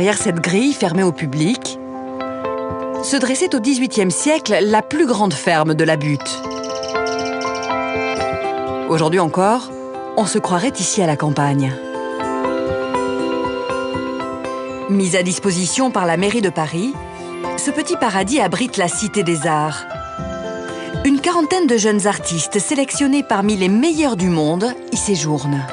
Derrière cette grille fermée au public, se dressait au XVIIIe siècle la plus grande ferme de la Butte. Aujourd'hui encore, on se croirait ici à la campagne. Mis à disposition par la mairie de Paris, ce petit paradis abrite la Cité des Arts. Une quarantaine de jeunes artistes sélectionnés parmi les meilleurs du monde y séjournent.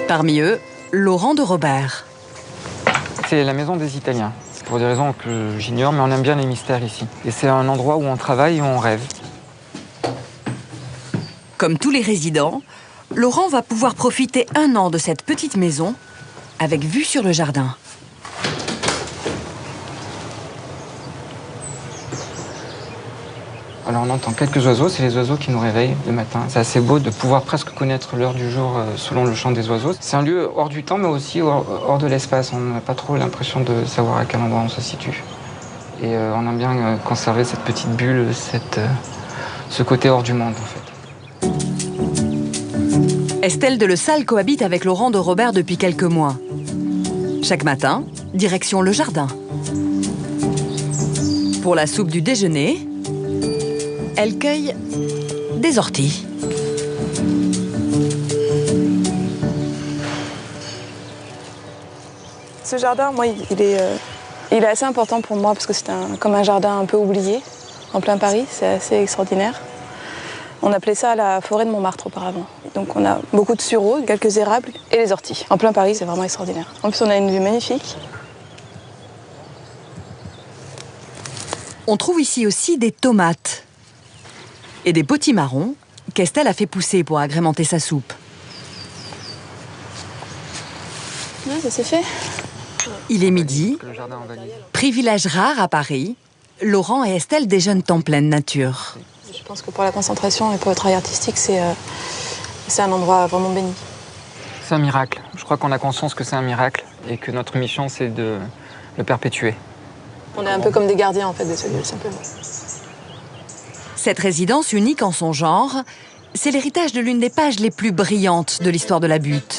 Parmi eux, Laurent de Robert. C'est la maison des Italiens. C'est pour des raisons que j'ignore, mais on aime bien les mystères ici. Et c'est un endroit où on travaille et où on rêve. Comme tous les résidents, Laurent va pouvoir profiter un an de cette petite maison avec vue sur le jardin. Alors on entend quelques oiseaux, c'est les oiseaux qui nous réveillent le matin. C'est assez beau de pouvoir presque connaître l'heure du jour selon le chant des oiseaux. C'est un lieu hors du temps, mais aussi hors de l'espace. On n'a pas trop l'impression de savoir à quel endroit on se situe. Et on aime bien conserver cette petite bulle, ce côté hors du monde, en fait. Estelle de Le Salle cohabite avec Laurent de Robert depuis quelques mois. Chaque matin, direction le jardin. Pour la soupe du déjeuner, elle cueille des orties. Ce jardin, moi, il est assez important pour moi parce que c'est comme un jardin un peu oublié, en plein Paris. C'est assez extraordinaire. On appelait ça la forêt de Montmartre auparavant. Donc on a beaucoup de sureaux, quelques érables et les orties. En plein Paris, c'est vraiment extraordinaire. En plus, on a une vue magnifique. On trouve ici aussi des tomates et des potimarrons qu'Estelle a fait pousser pour agrémenter sa soupe. Ouais, ça s'est fait. Il est midi, privilège rare à Paris. Laurent et Estelle déjeunent en pleine nature. Je pense que pour la concentration et pour le travail artistique, c'est un endroit vraiment béni. C'est un miracle. Je crois qu'on a conscience que c'est un miracle et que notre mission, c'est de le perpétuer. On est un peu comme des gardiens en fait de ce lieu, simplement. Cette résidence unique en son genre, c'est l'héritage de l'une des pages les plus brillantes de l'histoire de la Butte.